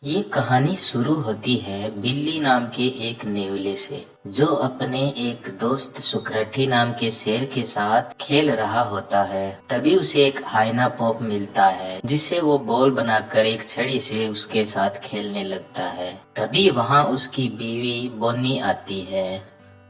ये कहानी शुरू होती है बिल्ली नाम के एक नेवले से, जो अपने एक दोस्त सुक्रठी नाम के शेर के साथ खेल रहा होता है। तभी उसे एक हाइना पॉप मिलता है, जिसे वो बॉल बनाकर एक छड़ी से उसके साथ खेलने लगता है। तभी वहाँ उसकी बीवी बोनी आती है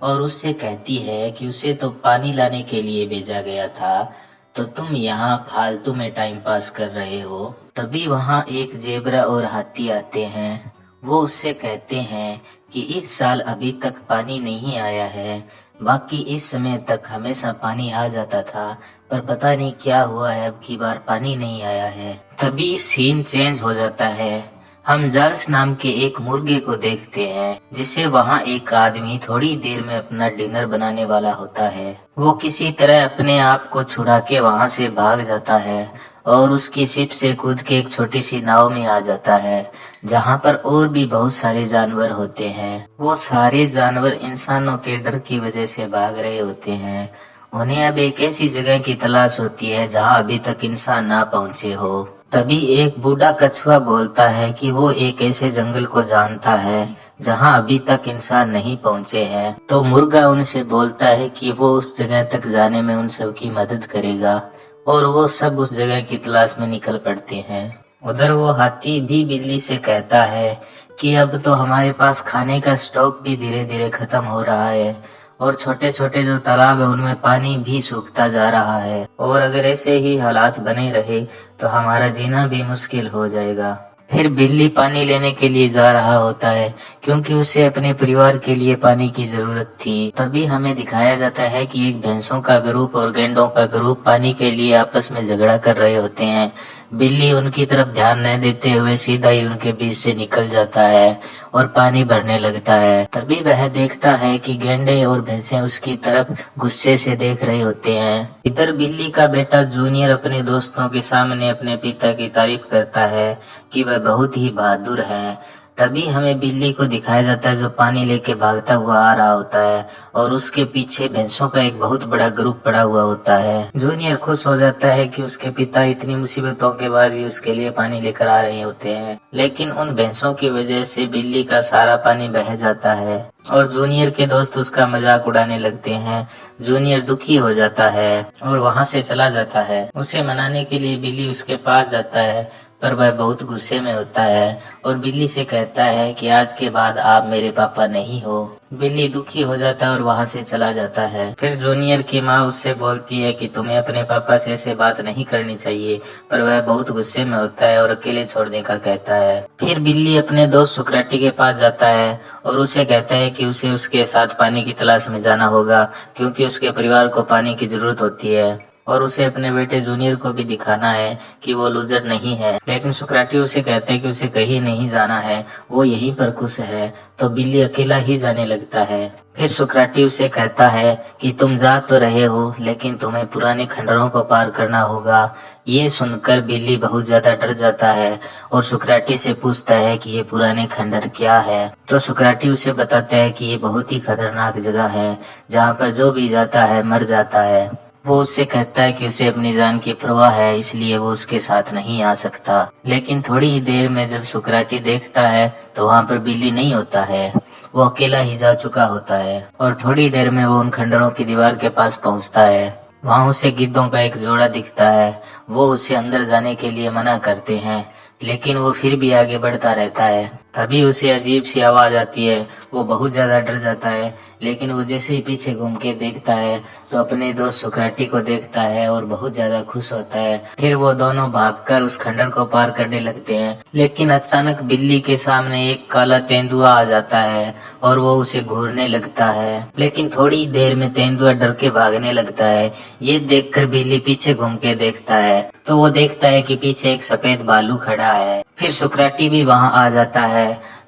और उससे कहती है कि उसे तो पानी लाने के लिए भेजा गया था, तो तुम यहाँ फालतू में टाइम पास कर रहे हो। तभी वहाँ एक जेब्रा और हाथी आते हैं। वो उससे कहते हैं कि इस साल अभी तक पानी नहीं आया है, बाकी इस समय तक हमेशा पानी आ जाता था, पर पता नहीं क्या हुआ है, अब की बार पानी नहीं आया है। तभी सीन चेंज हो जाता है। हम जार्स नाम के एक मुर्गे को देखते हैं, जिसे वहाँ एक आदमी थोड़ी देर में अपना डिनर बनाने वाला होता है। वो किसी तरह अपने आप को छुड़ा के वहाँ से भाग जाता है और उसकी शिप से कूद के एक छोटी सी नाव में आ जाता है, जहाँ पर और भी बहुत सारे जानवर होते हैं। वो सारे जानवर इंसानों के डर की वजह से भाग रहे होते हैं। उन्हें अब एक ऐसी जगह की तलाश होती है जहाँ अभी तक इंसान ना पहुँचे हो। तभी एक बूढ़ा कछुआ बोलता है कि वो एक ऐसे जंगल को जानता है जहाँ अभी तक इंसान नहीं पहुँचे हैं। तो मुर्गा उनसे बोलता है कि वो उस जगह तक जाने में उन सब की मदद करेगा, और वो सब उस जगह की तलाश में निकल पड़ते हैं। उधर वो हाथी भी बिल्ली से कहता है कि अब तो हमारे पास खाने का स्टॉक भी धीरे धीरे खत्म हो रहा है, और छोटे छोटे जो तालाब है उनमें पानी भी सूखता जा रहा है, और अगर ऐसे ही हालात बने रहे तो हमारा जीना भी मुश्किल हो जाएगा। फिर बिल्ली पानी लेने के लिए जा रहा होता है, क्योंकि उसे अपने परिवार के लिए पानी की जरूरत थी। तभी हमें दिखाया जाता है कि एक भैंसों का ग्रुप और गैंडों का ग्रुप पानी के लिए आपस में झगड़ा कर रहे होते हैं। बिल्ली उनकी तरफ ध्यान न देते हुए सीधा ही उनके बीच से निकल जाता है और पानी भरने लगता है। तभी वह देखता है कि गैंडे और भैंसें उसकी तरफ गुस्से से देख रहे होते हैं। इधर बिल्ली का बेटा जूनियर अपने दोस्तों के सामने अपने पिता की तारीफ करता है कि वह बहुत ही बहादुर है। तभी हमें बिल्ली को दिखाया जाता है जो पानी लेके भागता हुआ आ रहा होता है, और उसके पीछे भैंसों का एक बहुत बड़ा ग्रुप पड़ा हुआ होता है। जूनियर खुश हो जाता है कि उसके पिता इतनी मुसीबतों के बाद भी उसके लिए पानी लेकर आ रहे होते हैं, लेकिन उन भैंसों की वजह से बिल्ली का सारा पानी बह जाता है और जूनियर के दोस्त उसका मजाक उड़ाने लगते हैं। जूनियर दुखी हो जाता है और वहाँ से चला जाता है। उसे मनाने के लिए बिल्ली उसके पास जाता है, पर वह बहुत गुस्से में होता है और बिल्ली से कहता है कि आज के बाद आप मेरे पापा नहीं हो। बिल्ली दुखी हो जाता है और वहाँ से चला जाता है। फिर जूनियर की माँ उससे बोलती है कि तुम्हें अपने पापा से ऐसे बात नहीं करनी चाहिए, पर वह बहुत गुस्से में होता है और अकेले छोड़ने का कहता है। फिर बिल्ली अपने दोस्त सुक्राटी के पास जाता है और उसे कहता है कि उसे उसके साथ पानी की तलाश में जाना होगा, क्योंकि उसके परिवार को पानी की जरूरत होती है, और उसे अपने बेटे जूनियर को भी दिखाना है कि वो लूजर नहीं है। लेकिन सुक्राटी उसे कहते हैं कि उसे कहीं नहीं जाना है, वो यहीं पर खुश है। तो बिल्ली अकेला ही जाने लगता है। फिर सुक्राटी उसे कहता है कि तुम जा तो रहे हो, लेकिन तुम्हें पुराने खंडरों को पार करना होगा। ये सुनकर बिल्ली बहुत ज्यादा डर जाता है और सुक्राटी से पूछता है कि ये पुराने खंडर क्या है। तो सुक्राटी उसे बताता है कि ये बहुत ही खतरनाक जगह है, जहाँ पर जो भी जाता है मर जाता है। वो उससे कहता है कि उसे अपनी जान की परवाह है, इसलिए वो उसके साथ नहीं आ सकता। लेकिन थोड़ी ही देर में जब सुक्राटी देखता है तो वहाँ पर बिल्ली नहीं होता है, वो अकेला ही जा चुका होता है। और थोड़ी देर में वो उन खंडरों की दीवार के पास पहुँचता है। वहाँ उसे गिद्धों का एक जोड़ा दिखता है। वो उसे अंदर जाने के लिए मना करते हैं, लेकिन वो फिर भी आगे बढ़ता रहता है। तभी उसे अजीब सी आवाज आती है। वो बहुत ज्यादा डर जाता है, लेकिन वो जैसे ही पीछे घूम के देखता है तो अपने दोस्त सुक्राटी को देखता है और बहुत ज्यादा खुश होता है। फिर वो दोनों भागकर उस खंडर को पार करने लगते हैं, लेकिन अचानक बिल्ली के सामने एक काला तेंदुआ आ जाता है और वो उसे घूरने लगता है। लेकिन थोड़ी देर में तेंदुआ डर के भागने लगता है। ये देखकर बिल्ली पीछे घूम के देखता है तो वो देखता है कि पीछे एक सफेद भालू खड़ा है। फिर सुक्राटी भी वहाँ आ जाता है।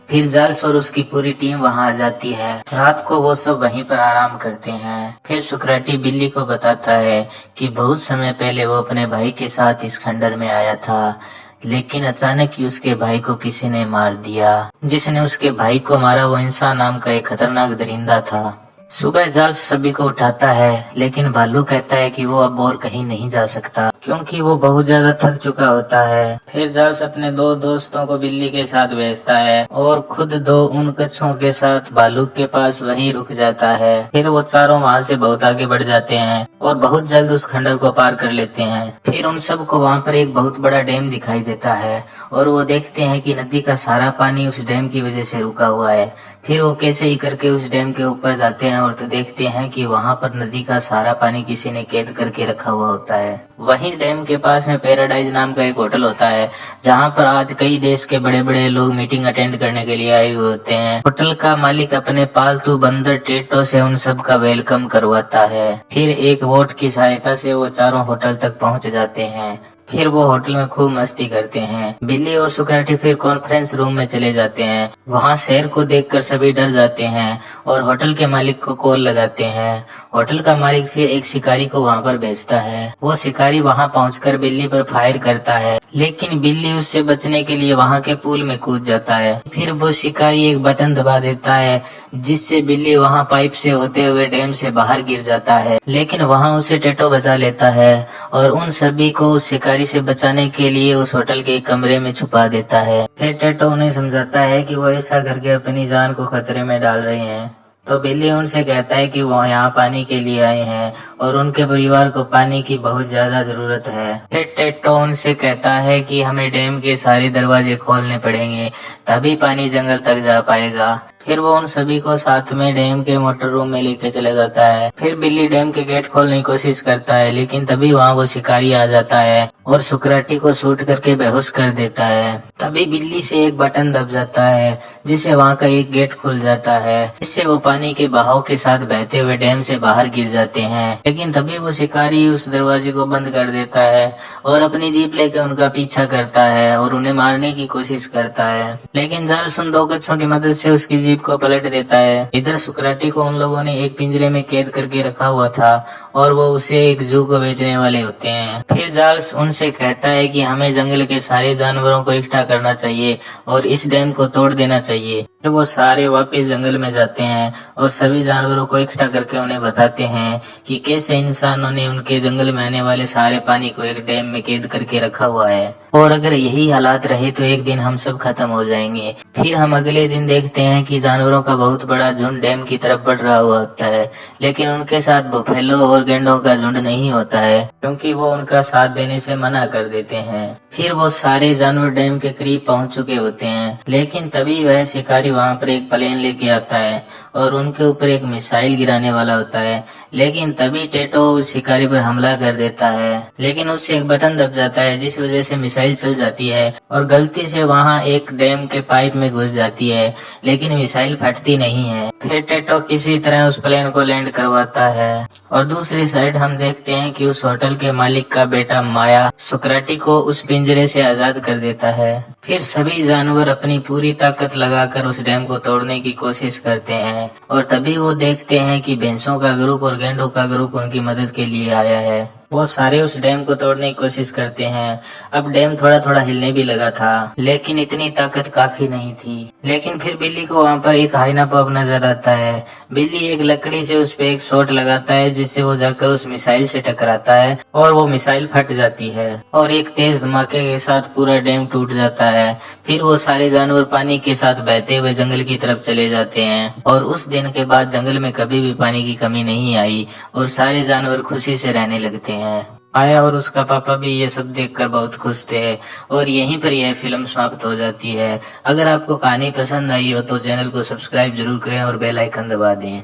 फिर जार्स और उसकी पूरी टीम वहाँ आ जाती है। रात को वो सब वहीं पर आराम करते हैं। फिर सुक्राटी बिल्ली को बताता है कि बहुत समय पहले वो अपने भाई के साथ इस खंडर में आया था, लेकिन अचानक ही उसके भाई को किसी ने मार दिया। जिसने उसके भाई को मारा वो इंसान नाम का एक खतरनाक दरिंदा था। सुबह जार्स सभी को उठाता है, लेकिन भालू कहता है कि वो अब और कहीं नहीं जा सकता। क्योंकि वो बहुत ज्यादा थक चुका होता है। फिर जार्स अपने 2 दोस्तों को बिल्ली के साथ भेजता है और खुद 2 उन कछुओं के साथ भालू के पास वहीं रुक जाता है। फिर वो चारों वहाँ से बहुत आगे बढ़ जाते हैं और बहुत जल्द उस खंडर को पार कर लेते हैं। फिर उन सबको वहाँ पर एक बहुत बड़ा डैम दिखाई देता है और वो देखते हैं कि नदी का सारा पानी उस डैम की वजह से रुका हुआ है। फिर वो कैसे ही करके उस डैम के ऊपर जाते हैं और तो देखते हैं कि वहाँ पर नदी का सारा पानी किसी ने कैद करके रखा हुआ होता है। वहीं डैम के पास में पैराडाइज नाम का एक होटल होता है, जहाँ पर आज कई देश के बड़े बड़े लोग मीटिंग अटेंड करने के लिए आए हुए होते हैं। होटल का मालिक अपने पालतू बंदर टेटो से उन सब का वेलकम करवाता है। फिर एक बोट की सहायता से वो चारों होटल तक पहुँच जाते हैं। फिर वो होटल में खूब मस्ती करते हैं। बिल्ली और सुकराटी फिर कॉन्फ्रेंस रूम में चले जाते हैं। वहाँ शेर को देखकर सभी डर जाते हैं और होटल के मालिक को कॉल लगाते हैं। होटल का मालिक फिर एक शिकारी को वहाँ पर भेजता है। वो शिकारी वहाँ पहुंचकर बिल्ली पर फायर करता है, लेकिन बिल्ली उससे बचने के लिए वहाँ के पूल में कूद जाता है। फिर वो शिकारी एक बटन दबा देता है, जिससे बिल्ली वहाँ पाइप से होते हुए डैम से बाहर गिर जाता है, लेकिन वहाँ उसे टेटो बचा लेता है और उन सभी को उस शिकारी से बचाने के लिए उस होटल के कमरे में छुपा देता है। फिर टेटो उन्हें समझाता है कि वो ऐसा करके अपनी जान को खतरे में डाल रहे हैं। तो बिल्ली उनसे कहता है कि वो यहाँ पानी के लिए आए हैं और उनके परिवार को पानी की बहुत ज्यादा जरूरत है। फिर टेटो उनसे कहता है कि हमें डैम के सारे दरवाजे खोलने पड़ेंगे, तभी पानी जंगल तक जा पाएगा। फिर वो उन सभी को साथ में डैम के मोटर रूम में लेके चले जाता है। फिर बिल्ली डैम के गेट खोलने की कोशिश करता है, लेकिन तभी वहाँ वो शिकारी आ जाता है और सुकराटी को शूट करके बेहोश कर देता है। तभी बिल्ली से एक बटन दब जाता है, जिससे वहाँ का एक गेट खुल जाता है, जिससे वो पानी के बहाव के साथ बहते हुए डैम से बाहर गिर जाते हैं। लेकिन तभी वो शिकारी उस दरवाजे को बंद कर देता है और अपनी जीप लेकर उनका पीछा करता है और उन्हें मारने की कोशिश करता है, लेकिन जार्स उन 2 कछुओं की मदद से उसकी जीप को पलट देता है। इधर सुकराटी को उन लोगों ने एक पिंजरे में कैद करके रखा हुआ था और वो उसे एक जू को बेचने वाले होते हैं। फिर जार्स उनसे कहता है कि हमें जंगल के सारे जानवरों को इकट्ठा करना चाहिए और इस डैम को तोड़ देना चाहिए। फिर वो सारे वापस जंगल में जाते हैं और सभी जानवरों को इकट्ठा करके उन्हें बताते हैं कि कैसे इंसानों ने उनके जंगल में आने वाले सारे पानी को एक डैम में कैद करके रखा हुआ है और अगर यही हालात रहे तो एक दिन हम सब खत्म हो जाएंगे। फिर हम अगले दिन देखते हैं कि जानवरों का बहुत बड़ा झुंड डैम की तरफ बढ़ रहा हुआ होता है, लेकिन उनके साथ बफेलो और गैंडों का झुंड नहीं होता है, क्योंकि वो उनका साथ देने से मना कर देते हैं। फिर वो सारे जानवर डैम के करीब पहुंच चुके होते हैं, लेकिन तभी वह शिकारी वहां पर एक प्लेन लेके आता है और उनके ऊपर एक मिसाइल गिराने वाला होता है, लेकिन तभी टेटो उस शिकारी पर हमला कर देता है, लेकिन उससे एक बटन दब जाता है, जिस वजह से मिसाइल चल जाती है और गलती से वहां एक डैम के पाइप में घुस जाती है, लेकिन मिसाइल फटती नहीं है। फिर टेटो किसी तरह उस प्लेन को लैंड करवाता है और दूसरी साइड हम देखते हैं कि उस होटल के मालिक का बेटा माया सुकराटी को उस पिंजरे से आजाद कर देता है। फिर सभी जानवर अपनी पूरी ताकत लगाकर उस डैम को तोड़ने की कोशिश करते हैं और तभी वो देखते हैं कि भैंसों का ग्रुप और गैंडों का ग्रुप उनकी मदद के लिए आया है। वो सारे उस डैम को तोड़ने की कोशिश करते हैं। अब डैम थोड़ा थोड़ा हिलने भी लगा था, लेकिन इतनी ताकत काफी नहीं थी। लेकिन फिर बिल्ली को वहाँ पर एक हाइना पब नजर आता है। बिल्ली एक लकड़ी से उस पे एक शॉट लगाता है, जिससे वो जाकर उस मिसाइल से टकराता है और वो मिसाइल फट जाती है और एक तेज धमाके के साथ पूरा डैम टूट जाता है। फिर वो सारे जानवर पानी के साथ बहते हुए जंगल की तरफ चले जाते हैं और उस दिन के बाद जंगल में कभी भी पानी की कमी नहीं आई और सारे जानवर खुशी से रहने लगते हैं। आया और उसका पापा भी ये सब देखकर बहुत खुश थे और यहीं पर यह फिल्म समाप्त हो जाती है। अगर आपको कहानी पसंद आई हो तो चैनल को सब्सक्राइब जरूर करें और बेल आइकन दबा दें।